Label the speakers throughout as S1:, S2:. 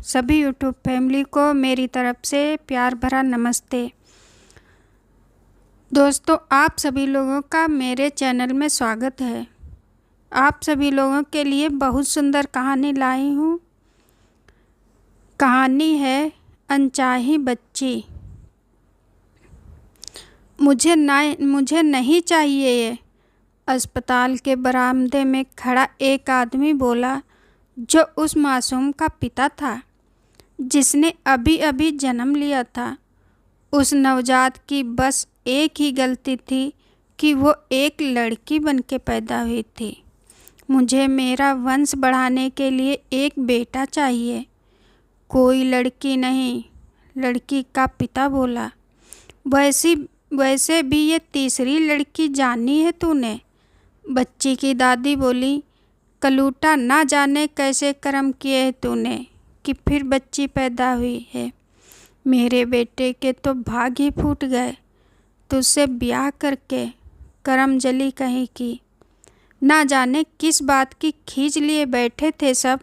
S1: सभी YouTube family को मेरी तरफ से प्यार भरा नमस्ते। दोस्तों, आप सभी लोगों का मेरे चैनल में स्वागत है। आप सभी लोगों के लिए बहुत सुंदर कहानी लाई हूँ। कहानी है अनचाही बच्ची। मुझे नहीं चाहिए ये। अस्पताल के बरामदे में खड़ा एक आदमी बोला, जो उस मासूम का पिता था जिसने अभी अभी जन्म लिया था। उस नवजात की बस एक ही गलती थी कि वो एक लड़की बनके पैदा हुई थी। मुझे मेरा वंश बढ़ाने के लिए एक बेटा चाहिए, कोई लड़की नहीं। लड़की का पिता बोला, वैसे भी ये तीसरी लड़की जानी है तूने। बच्ची की दादी बोली, कलूटा ना जाने कैसे कर्म किए हैं तूने कि फिर बच्ची पैदा हुई है। मेरे बेटे के तो भाग ही फूट गए, तुझसे ब्याह करके करम जली कहीं की। ना जाने किस बात की खींच लिए बैठे थे सब,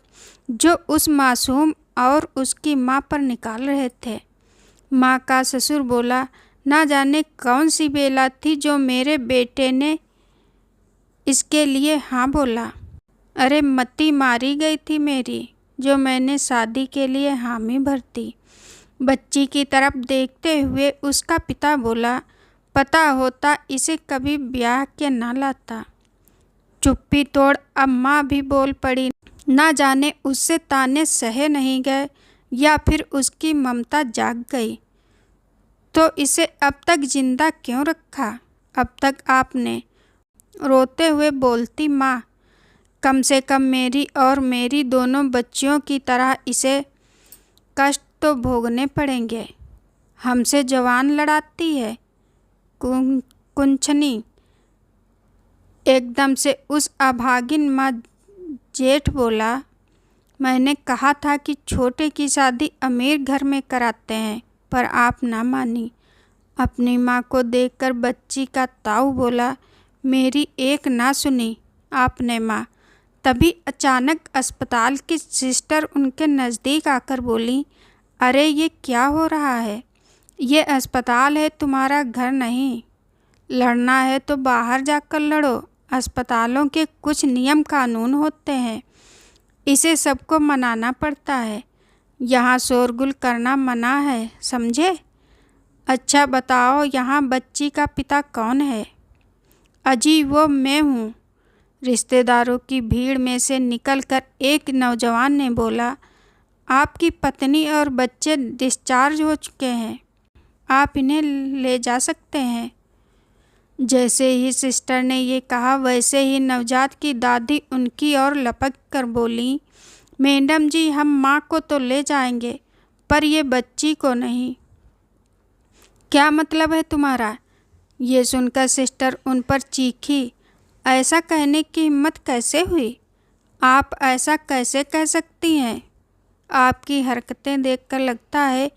S1: जो उस मासूम और उसकी माँ पर निकाल रहे थे। माँ का ससुर बोला, ना जाने कौन सी बेला थी जो मेरे बेटे ने इसके लिए हाँ बोला। अरे मती मारी गई थी मेरी, जो मैंने शादी के लिए हामी भरती। बच्ची की तरफ देखते हुए उसका पिता बोला, पता होता इसे कभी ब्याह के ना लाता। चुप्पी तोड़ अब माँ भी बोल पड़ी। ना जाने उससे ताने सहे नहीं गए या फिर उसकी ममता जाग गई तो इसे अब तक जिंदा क्यों रखा। अब तक आपने। रोते हुए बोलती माँ, कम से कम मेरी और मेरी दोनों बच्चियों की तरह इसे कष्ट तो भोगने पड़ेंगे। हमसे जवान लड़ाती है कुंछनी। एकदम से उस अभागिन माँ जेठ बोला, मैंने कहा था कि छोटे की शादी अमीर घर में कराते हैं, पर आप ना मानी। अपनी माँ को देखकर बच्ची का ताऊ बोला, मेरी एक ना सुनी आपने माँ। तभी अचानक अस्पताल की सिस्टर उनके नज़दीक आकर बोली, अरे ये क्या हो रहा है। ये अस्पताल है, तुम्हारा घर नहीं। लड़ना है तो बाहर जाकर लड़ो। अस्पतालों के कुछ नियम कानून होते हैं, इसे सबको मनाना पड़ता है। यहाँ शोरगुल करना मना है, समझे। अच्छा बताओ, यहाँ बच्ची का पिता कौन है। अजी वो मैं हूँ। रिश्तेदारों की भीड़ में से निकलकर एक नौजवान ने बोला, आपकी पत्नी और बच्चे डिस्चार्ज हो चुके हैं, आप इन्हें ले जा सकते हैं। जैसे ही सिस्टर ने ये कहा, वैसे ही नवजात की दादी उनकी ओर लपक कर बोली, मैडम जी हम माँ को तो ले जाएंगे, पर ये बच्ची को नहीं। क्या मतलब है तुम्हारा। ये सुनकर सिस्टर उन पर चीखी, ऐसा कहने की हिम्मत कैसे हुई। आप ऐसा कैसे कह सकती हैं। आपकी हरकतें देखकर लगता है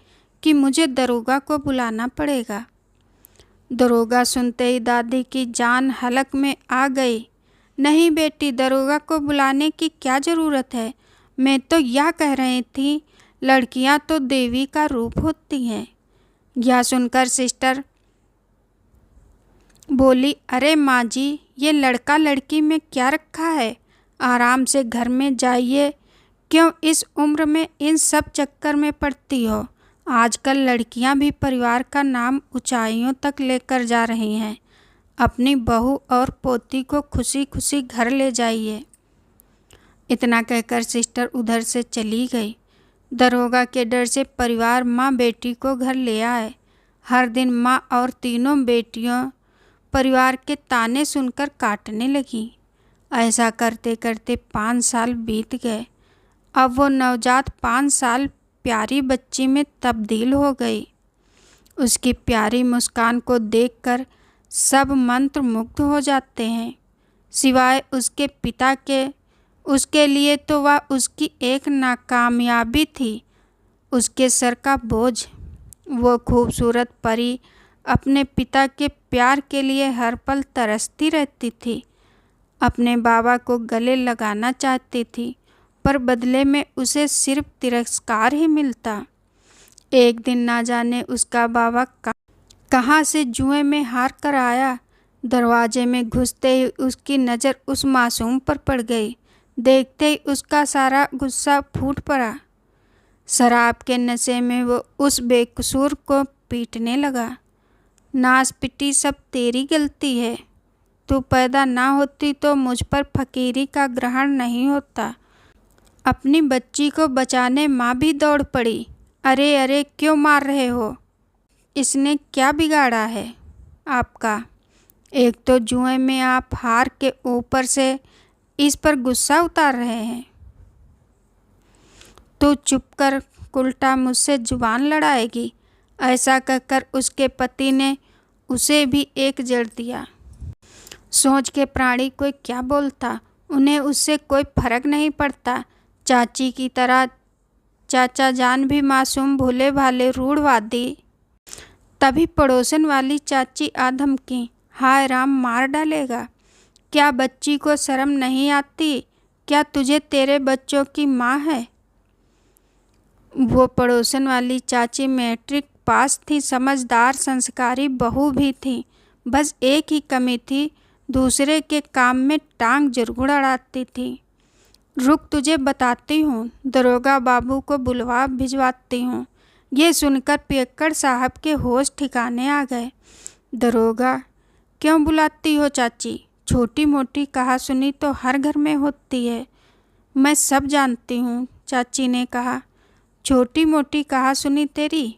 S1: कि मुझे दरोगा को बुलाना पड़ेगा। दरोगा सुनते ही दादी की जान हलक में आ गई। नहीं बेटी, दरोगा को बुलाने की क्या ज़रूरत है। मैं तो यह कह रही थी, लड़कियां तो देवी का रूप होती हैं। यह सुनकर सिस्टर बोली, अरे माँ जी, ये लड़का लड़की में क्या रखा है। आराम से घर में जाइए, क्यों इस उम्र में इन सब चक्कर में पड़ती हो। आजकल लड़कियां भी परिवार का नाम ऊंचाइयों तक लेकर जा रही हैं। अपनी बहू और पोती को खुशी खुशी घर ले जाइए। इतना कहकर सिस्टर उधर से चली गई। दरोगा के डर से परिवार माँ बेटी को घर ले आए। हर दिन माँ और तीनों बेटियों परिवार के ताने सुनकर काटने लगी। ऐसा करते करते 5 साल बीत गए। अब वो नवजात 5 साल प्यारी बच्ची में तब्दील हो गई। उसकी प्यारी मुस्कान को देखकर सब मंत्र मुग्ध हो जाते हैं, सिवाय उसके पिता के। उसके लिए तो वह उसकी एक नाकामयाबी थी, उसके सर का बोझ। वो खूबसूरत परी अपने पिता के प्यार के लिए हर पल तरसती रहती थी। अपने बाबा को गले लगाना चाहती थी। पर बदले में उसे सिर्फ तिरस्कार ही मिलता। एक दिन ना जाने उसका बाबा कहाँ से जुए में हार कर आया। दरवाजे में घुसते ही उसकी नज़र उस मासूम पर पड़ गई। देखते ही उसका सारा गुस्सा फूट पड़ा। शराब के नशे में वो उस बेकसूर को पीटने लगा। नास पिटी सब तेरी गलती है। तू पैदा ना होती तो मुझ पर फकीरी का ग्रहण नहीं होता। अपनी बच्ची को बचाने माँ भी दौड़ पड़ी। अरे अरे क्यों मार रहे हो? इसने क्या बिगाड़ा है आपका? एक तो जुए में आप हार के ऊपर से इस पर गुस्सा उतार रहे हैं। तू चुप कर, उल्टा मुझसे जुबान लड़ाएगी। ऐसा कहकर उसके पति ने उसे भी एक जड़ दिया। सोच के प्राणी कोई क्या बोलता, उन्हें उससे कोई फर्क नहीं पड़ता। चाची की तरह चाचा जान भी मासूम भोले भाले रूढ़वादी। तभी पड़ोसन वाली चाची आ धमकी, हाय राम मार डालेगा। क्या बच्ची को शर्म नहीं आती? क्या तुझे तेरे बच्चों की माँ है? वो पड़ोसन वाली चाची मैट्रिक पास थी, समझदार संस्कारी बहू भी थी। बस एक ही कमी थी, दूसरे के काम में टांग जरूर अड़ाती थी। रुक तुझे बताती हूँ, दरोगा बाबू को बुलवा भिजवाती हूँ। ये सुनकर पियक्कड़ साहब के होश ठिकाने आ गए। दरोगा? क्यों बुलाती हो चाची? छोटी मोटी कहा सुनी तो हर घर में होती है। मैं सब जानती हूँ, चाची ने कहा। छोटी मोटी कहा सुनी तेरी?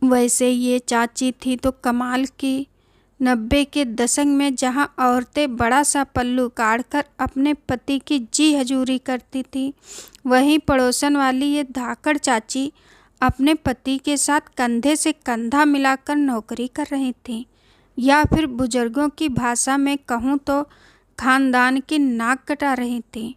S1: वैसे ये चाची थी तो कमाल की। 90 के दशक में जहाँ औरतें बड़ा सा पल्लू काढ़कर अपने पति की जी हजूरी करती थी, वहीं पड़ोसन वाली ये धाकड़ चाची अपने पति के साथ कंधे से कंधा मिलाकर नौकरी कर रही थी। या फिर बुजुर्गों की भाषा में कहूँ तो खानदान की नाक कटा रही थी।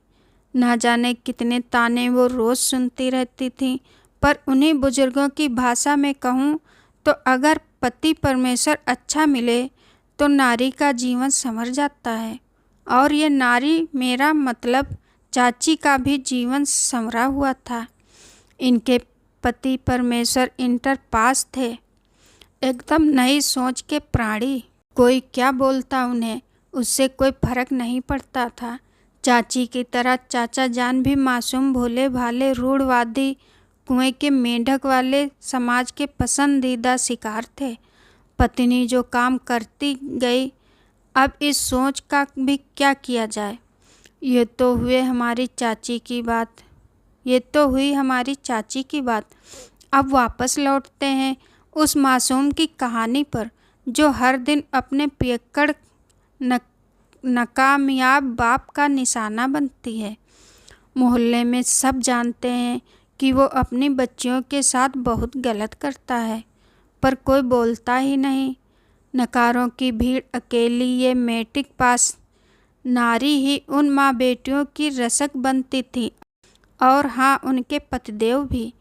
S1: ना जाने कितने ताने वो रोज़ सुनती रहती थी, पर उन्हीं बुजुर्गों की भाषा में कहूँ तो अगर पति परमेश्वर अच्छा मिले तो नारी का जीवन संवर जाता है। और ये नारी मेरा मतलब चाची का भी जीवन संवरा हुआ था। इनके पति परमेश्वर इंटर पास थे, एकदम नई सोच के प्राणी। कोई क्या बोलता उन्हें, उससे कोई फर्क नहीं पड़ता था। चाची की तरह चाचा जान भी मासूम भोले भाले रूढ़वादी कुएं के मेंढक वाले समाज के पसंदीदा शिकार थे। पत्नी जो काम करती गई, अब इस सोच का भी क्या किया जाए। ये तो हुई हमारी चाची की बात। अब वापस लौटते हैं उस मासूम की कहानी पर, जो हर दिन अपने पियक्कड़ नाकामयाब बाप का निशाना बनती है। मोहल्ले में सब जानते हैं कि वो अपनी बच्चियों के साथ बहुत गलत करता है, पर कोई बोलता ही नहीं। नकारों की भीड़ अकेली ये मैट्रिक पास नारी ही उन माँ बेटियों की रसक बनती थी। और हाँ, उनके पतिदेव भी।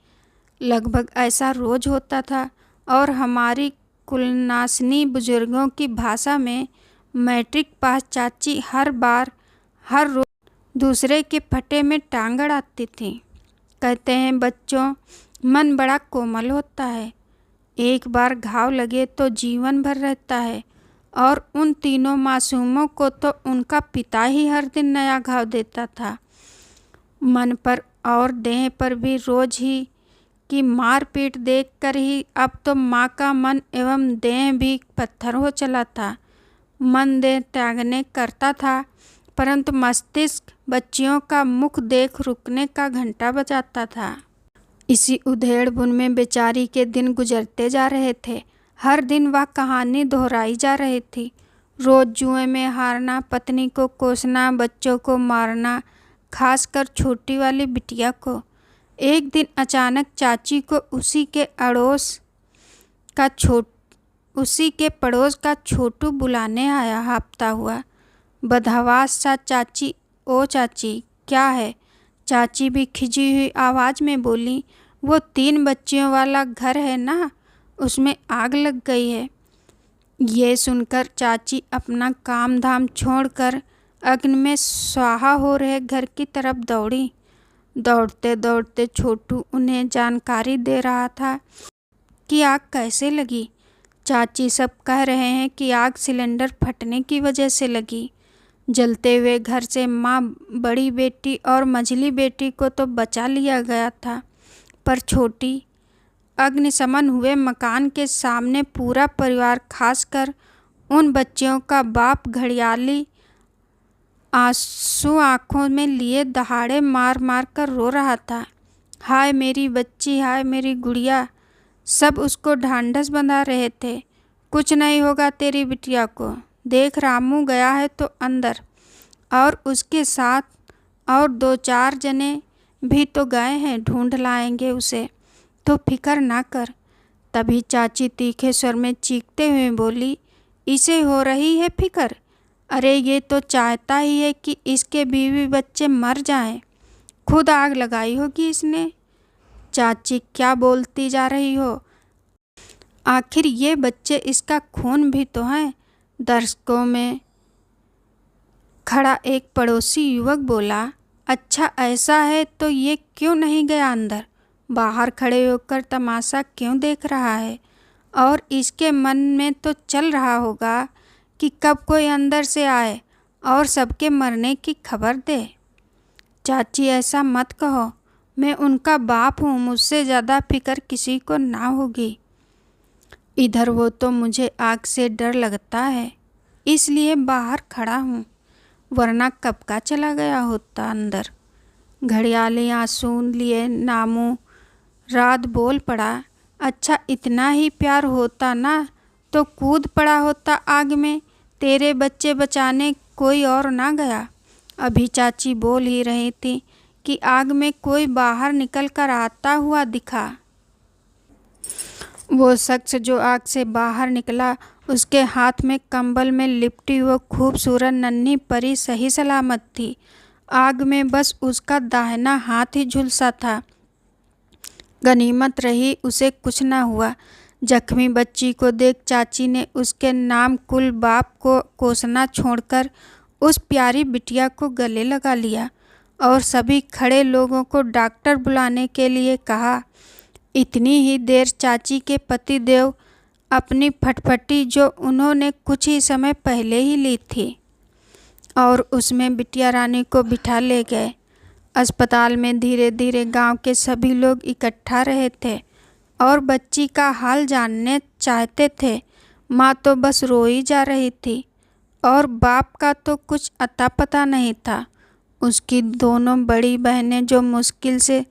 S1: लगभग ऐसा रोज होता था। और हमारी कुलनाशनी बुजुर्गों की भाषा में मैट्रिक पास चाची हर रोज दूसरे के फटे में टांग अड़ाती थी। कहते हैं बच्चों, मन बड़ा कोमल होता है। एक बार घाव लगे तो जीवन भर रहता है। और उन तीनों मासूमों को तो उनका पिता ही हर दिन नया घाव देता था। मन पर और देह पर भी रोज ही की मारपीट देखकर ही अब तो माँ का मन एवं देह भी पत्थर हो चला था। मन देह त्यागने करता था, परंतु मस्तिष्क बच्चियों का मुख देख रुकने का घंटा बजाता था। इसी उधेड़-बुन में बेचारी के दिन गुजरते जा रहे थे। हर दिन वह कहानी दोहराई जा रही थी। रोज जुए में हारना, पत्नी को कोसना, बच्चों को मारना, खासकर छोटी वाली बिटिया को। एक दिन अचानक चाची को उसी के पड़ोस का छोटू बुलाने आया हाँफता हुआ। बदहवास सा, चाची, ओ चाची, क्या है? चाची भी खिजी हुई आवाज़ में बोली, वो 3 बच्चियों वाला घर है ना, उसमें आग लग गई है। ये सुनकर चाची अपना काम धाम छोड़कर अग्नि में स्वाहा हो रहे घर की तरफ दौड़ी। दौड़ते दौड़ते छोटू उन्हें जानकारी दे रहा था कि आग कैसे लगी। चाची सब कह रहे हैं कि आग सिलेंडर फटने की वजह से लगी। जलते हुए घर से माँ, बड़ी बेटी और मझली बेटी को तो बचा लिया गया था, पर छोटी, अग्निशमन हुए मकान के सामने पूरा परिवार, खासकर उन बच्चियों का बाप, घड़ियाली आंसू आंखों में लिए दहाड़े मार मार कर रो रहा था। हाय मेरी बच्ची, हाय मेरी गुड़िया। सब उसको ढांढस बंधा रहे थे। कुछ नहीं होगा तेरी बिटिया को, देख रामू गया है तो अंदर, और उसके साथ और 2-4 जने भी तो गए हैं, ढूंढ लाएंगे उसे, तो फिक्र ना कर। तभी चाची तीखे स्वर में चीखते हुए बोली, इसे हो रही है फिक्र? अरे ये तो चाहता ही है कि इसके बीवी बच्चे मर जाएं। खुद आग लगाई होगी इसने। चाची क्या बोलती जा रही हो? आखिर ये बच्चे इसका खून भी तो हैं। दर्शकों में खड़ा एक पड़ोसी युवक बोला, अच्छा ऐसा है तो ये क्यों नहीं गया अंदर? बाहर खड़े होकर तमाशा क्यों देख रहा है? और इसके मन में तो चल रहा होगा कि कब कोई अंदर से आए और सबके मरने की खबर दे। चाची ऐसा मत कहो, मैं उनका बाप हूँ, मुझसे ज़्यादा फिक्र किसी को ना होगी। इधर वो तो मुझे आग से डर लगता है, इसलिए बाहर खड़ा हूँ, वरना कब का चला गया होता अंदर। घड़ियाली आंसू लिए नामू रात बोल पड़ा, अच्छा इतना ही प्यार होता ना तो कूद पड़ा होता आग में, तेरे बच्चे बचाने कोई और ना गया। अभी चाची बोल ही रही थी कि आग में कोई बाहर निकल कर आता हुआ दिखा। वो शख्स जो आग से बाहर निकला, उसके हाथ में कंबल में लिपटी वो खूबसूरत नन्ही परी सही सलामत थी। आग में बस उसका दाहिना हाथ ही झुलसा था। गनीमत रही उसे कुछ न हुआ। जख्मी बच्ची को देख चाची ने उसके नाम कुल बाप को कोसना छोड़कर उस प्यारी बिटिया को गले लगा लिया और सभी खड़े लोगों को डॉक्टर बुलाने के लिए कहा। इतनी ही देर चाची के पतिदेव अपनी फटफटी, जो उन्होंने कुछ ही समय पहले ही ली थी, और उसमें बिटिया रानी को बिठा ले गए। अस्पताल में धीरे धीरे गांव के सभी लोग इकट्ठा रहे थे और बच्ची का हाल जानने चाहते थे। माँ तो बस रोई जा रही थी और बाप का तो कुछ अता पता नहीं था। उसकी दोनों बड़ी बहनें, जो मुश्किल से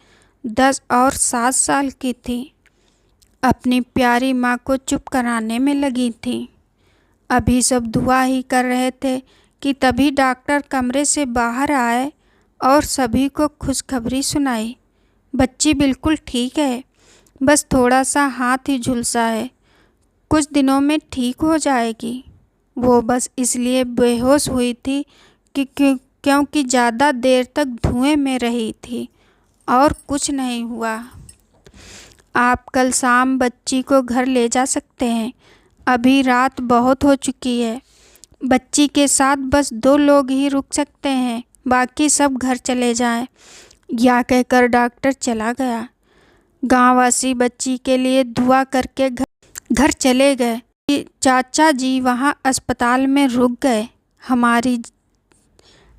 S1: 10 और 7 साल की थीं, अपनी प्यारी माँ को चुप कराने में लगी थीं। अभी सब दुआ ही कर रहे थे कि तभी डॉक्टर कमरे से बाहर आए और सभी को खुशखबरी सुनाई। बच्ची बिल्कुल ठीक है, बस थोड़ा सा हाथ ही झुलसा है, कुछ दिनों में ठीक हो जाएगी। वो बस इसलिए बेहोश हुई थी क्योंकि ज़्यादा देर तक धुएं में रही थी, और कुछ नहीं हुआ। आप कल शाम बच्ची को घर ले जा सकते हैं, अभी रात बहुत हो चुकी है। बच्ची के साथ बस 2 लोग ही रुक सकते हैं, बाकी सब घर चले जाएं। या कहकर डॉक्टर चला गया। गांववासी बच्ची के लिए दुआ करके घर चले गए। चाचा जी वहां अस्पताल में रुक गए। हमारी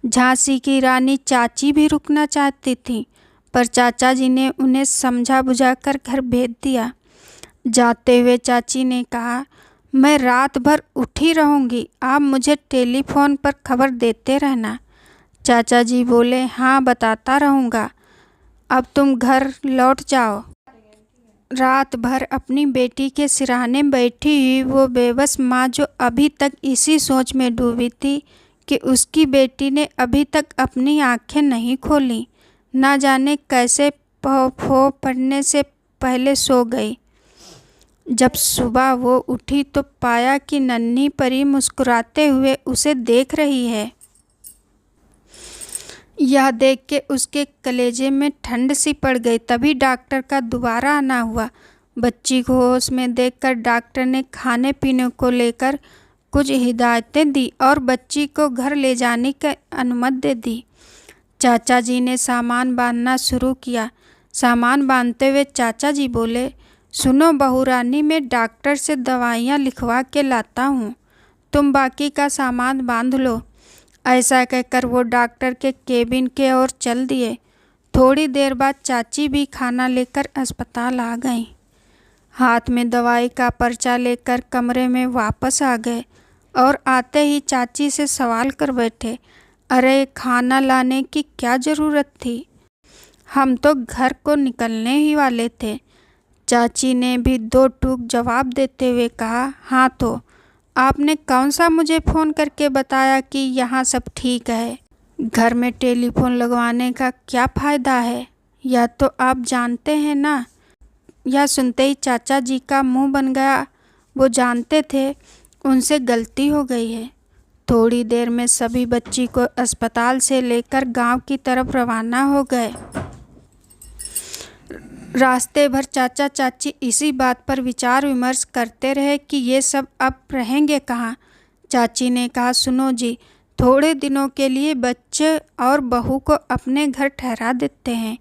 S1: झांसी की रानी चाची भी रुकना चाहती थी, पर चाचा जी ने उन्हें समझा बुझाकर घर भेज दिया। जाते हुए चाची ने कहा, मैं रात भर उठी रहूँगी, आप मुझे टेलीफोन पर खबर देते रहना। चाचा जी बोले, हाँ बताता रहूँगा, अब तुम घर लौट जाओ। रात भर अपनी बेटी के सिरहाने बैठी हुई वो बेबस माँ, जो अभी तक इसी सोच में डूबी थी कि उसकी बेटी ने अभी तक अपनी आंखें नहीं खोली, ना जाने कैसे फो पड़ने से पहले सो गई। जब सुबह वो उठी तो पाया कि नन्ही परी मुस्कुराते हुए उसे देख रही है। यह देख के उसके कलेजे में ठंड सी पड़ गई। तभी डॉक्टर का दोबारा आना हुआ। बच्ची को होश में देखकर डॉक्टर ने खाने पीने को लेकर कुछ हिदायतें दी और बच्ची को घर ले जाने की अनुमति दे दी। चाचा जी ने सामान बांधना शुरू किया। सामान बांधते हुए चाचा जी बोले, सुनो बहू रानी, मैं डॉक्टर से दवाइयाँ लिखवा के लाता हूँ, तुम बाकी का सामान बांध लो। ऐसा कहकर वो डॉक्टर के केबिन के ओर चल दिए। थोड़ी देर बाद चाची भी खाना लेकर अस्पताल आ गईं। हाथ में दवाई का पर्चा लेकर कमरे में वापस आ गए और आते ही चाची से सवाल कर बैठे, अरे खाना लाने की क्या ज़रूरत थी, हम तो घर को निकलने ही वाले थे। चाची ने भी दो टूक जवाब देते हुए कहा, हाँ तो आपने कौन सा मुझे फ़ोन करके बताया कि यहाँ सब ठीक है? घर में टेलीफोन लगवाने का क्या फ़ायदा है, या तो आप जानते हैं ना। यह सुनते ही चाचा जी का मुंह बन गया। वो जानते थे उनसे गलती हो गई है। थोड़ी देर में सभी बच्ची को अस्पताल से लेकर गांव की तरफ रवाना हो गए। रास्ते भर चाचा चाची इसी बात पर विचार विमर्श करते रहे कि ये सब अब रहेंगे कहाँ। चाची ने कहा, सुनो जी, थोड़े दिनों के लिए बच्चे और बहू को अपने घर ठहरा देते हैं।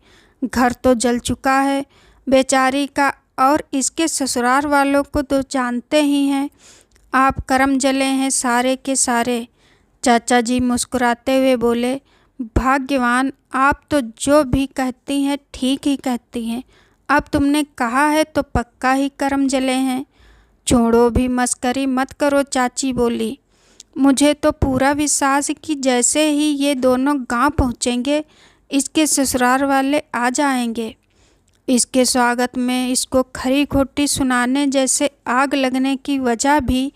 S1: घर तो जल चुका है बेचारी का, और इसके ससुराल वालों को तो जानते ही हैं, आप करम जले हैं सारे के सारे। चाचा जी मुस्कुराते हुए बोले, भाग्यवान, आप तो जो भी कहती हैं ठीक ही कहती हैं। अब तुमने कहा है तो पक्का ही करम जले हैं। छोड़ो भी, मस्करी मत करो, चाची बोली। मुझे तो पूरा विश्वास है कि जैसे ही ये दोनों गांव पहुंचेंगे, इसके ससुराल वाले आ जाएंगे। इसके स्वागत में इसको खरी खोटी सुनाने जैसे आग लगने की वजह भी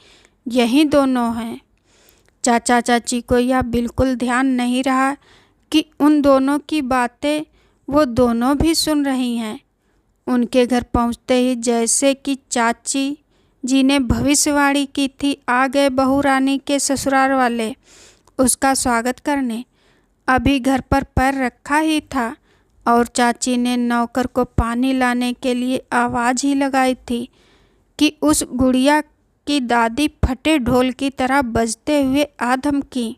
S1: यही दोनों हैं। चाचा चाची को यह बिल्कुल ध्यान नहीं रहा कि उन दोनों की बातें वो दोनों भी सुन रही हैं। उनके घर पहुंचते ही जैसे कि चाची जी ने भविष्यवाणी की थी, आ गए बहू रानी के ससुराल वाले उसका स्वागत करने। अभी घर पर पैर रखा ही था और चाची ने नौकर को पानी लाने के लिए आवाज़ ही लगाई थी कि उस गुड़िया की दादी फटे ढोल की तरह बजते हुए आ धमकी,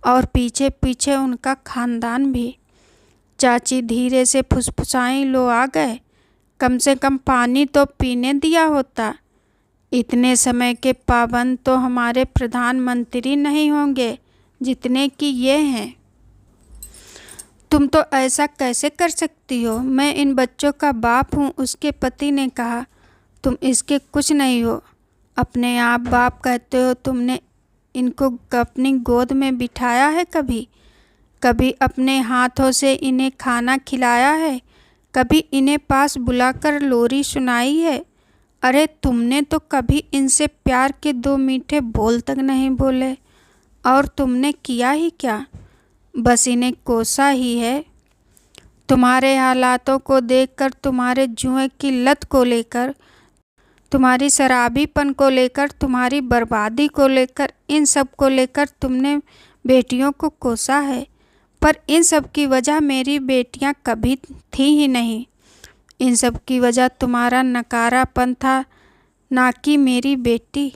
S1: और पीछे पीछे उनका खानदान भी। चाची धीरे से फुसफुसाई, लो आ गए, कम से कम पानी तो पीने दिया होता। इतने समय के पाबंद तो हमारे प्रधानमंत्री नहीं होंगे जितने कि ये हैं। तुम तो ऐसा कैसे कर सकती हो? मैं इन बच्चों का बाप हूँ, उसके पति ने कहा। तुम इसके कुछ नहीं हो, अपने आप बाप कहते हो। तुमने इनको अपनी गोद में बिठाया है कभी? कभी अपने हाथों से इन्हें खाना खिलाया है? कभी इन्हें पास बुलाकर लोरी सुनाई है? अरे तुमने तो कभी इनसे प्यार के दो मीठे बोल तक नहीं बोले। और तुमने किया ही क्या? बस इन्हें कोसा ही है। तुम्हारे हालातों को देखकर, तुम्हारे जुए की लत को लेकर, तुम्हारी शराबीपन को लेकर, तुम्हारी बर्बादी को लेकर, इन सब को लेकर तुमने बेटियों को कोसा है। पर इन सब की वजह मेरी बेटियां कभी थी ही नहीं। इन सब की वजह तुम्हारा नकारापन था, ना कि मेरी बेटी।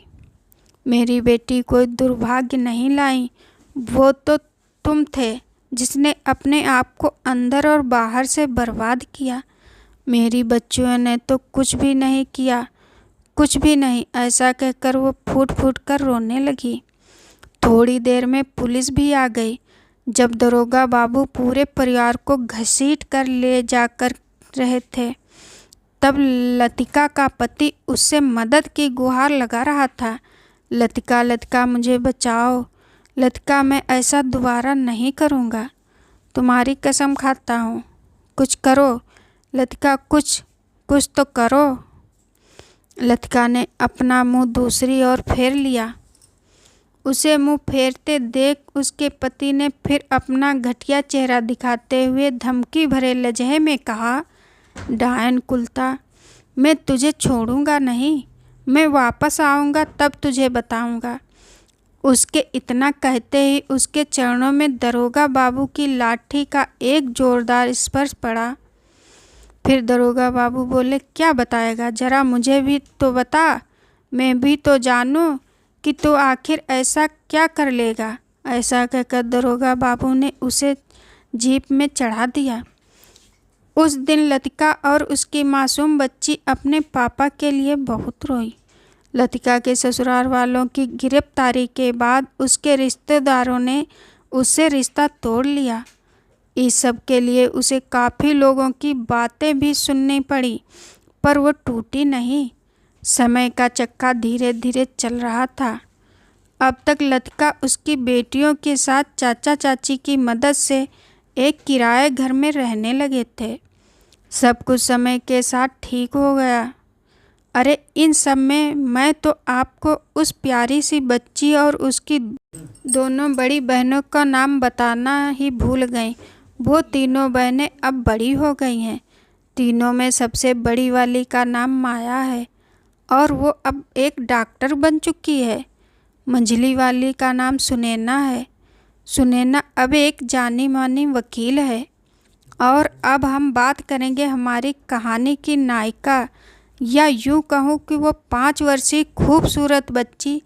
S1: मेरी बेटी कोई दुर्भाग्य नहीं लाई, वो तो तुम थे जिसने अपने आप को अंदर और बाहर से बर्बाद किया। मेरी बच्चियों ने तो कुछ भी नहीं किया, कुछ भी नहीं। ऐसा कहकर वो फूट फूट कर रोने लगी। थोड़ी देर में पुलिस भी आ गई। जब दरोगा बाबू पूरे परिवार को घसीट कर ले जाकर रहे थे, तब लतिका का पति उससे मदद की गुहार लगा रहा था। लतिका, लतिका मुझे बचाओ, लतिका मैं ऐसा दोबारा नहीं करूँगा, तुम्हारी कसम खाता हूँ। कुछ करो लतिका, कुछ तो करो। लतिका ने अपना मुंह दूसरी ओर फेर लिया। उसे मुंह फेरते देख उसके पति ने फिर अपना घटिया चेहरा दिखाते हुए धमकी भरे लहजे में कहा, डायन कुलता, मैं तुझे छोड़ूंगा नहीं, मैं वापस आऊँगा तब तुझे बताऊँगा। उसके इतना कहते ही उसके चरणों में दरोगा बाबू की लाठी का एक जोरदार स्पर्श पड़ा। फिर दरोगा बाबू बोले, क्या बताएगा, जरा मुझे भी तो बता, मैं भी तो जानूं कि तो आखिर ऐसा क्या कर लेगा। ऐसा कहकर दरोगा बाबू ने उसे जीप में चढ़ा दिया। उस दिन लतिका और उसकी मासूम बच्ची अपने पापा के लिए बहुत रोई। लतिका के ससुराल वालों की गिरफ्तारी के बाद उसके रिश्तेदारों ने उससे रिश्ता तोड़ लिया। इस सब के लिए उसे काफ़ी लोगों की बातें भी सुननी पड़ी, पर वो टूटी नहीं। समय का चक्का धीरे धीरे चल रहा था। अब तक लतिका उसकी बेटियों के साथ चाचा चाची की मदद से एक किराए घर में रहने लगे थे। सब कुछ समय के साथ ठीक हो गया। अरे इन सब में मैं तो आपको उस प्यारी सी बच्ची और उसकी दोनों बड़ी बहनों का नाम बताना ही भूल गई। वो तीनों बहनें अब बड़ी हो गई हैं। तीनों में सबसे बड़ी वाली का नाम माया है और वो अब एक डॉक्टर बन चुकी है। मंझली वाली का नाम सुनैना है। सुनैना अब एक जानी मानी वकील है। और अब हम बात करेंगे हमारी कहानी की नायिका, या यूँ कहूँ कि वो 5 वर्षीय खूबसूरत बच्ची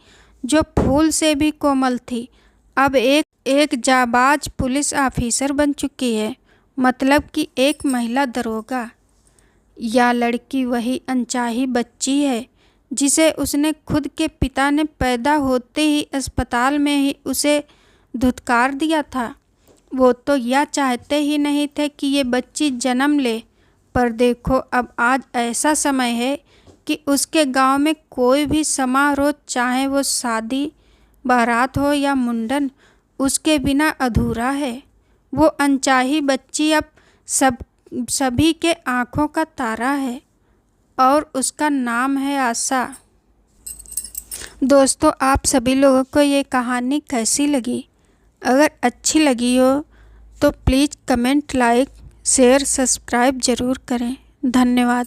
S1: जो फूल से भी कोमल थी, अब एक जाबाज पुलिस ऑफिसर बन चुकी है, मतलब कि एक महिला दरोगा। या लड़की वही अनचाही बच्ची है जिसे उसने खुद के पिता ने पैदा होते ही अस्पताल में ही उसे धुतकार दिया था। वो तो यह चाहते ही नहीं थे कि ये बच्ची जन्म ले, पर देखो अब आज ऐसा समय है कि उसके गांव में कोई भी समारोह, चाहे वो शादी, बारात हो या मुंडन, उसके बिना अधूरा है। वो अनचाही बच्ची अब सभी के आँखों का तारा है और उसका नाम है आशा। दोस्तों, आप सभी लोगों को ये कहानी कैसी लगी? अगर अच्छी लगी हो तो please comment, like, share, subscribe ज़रूर करें। धन्यवाद।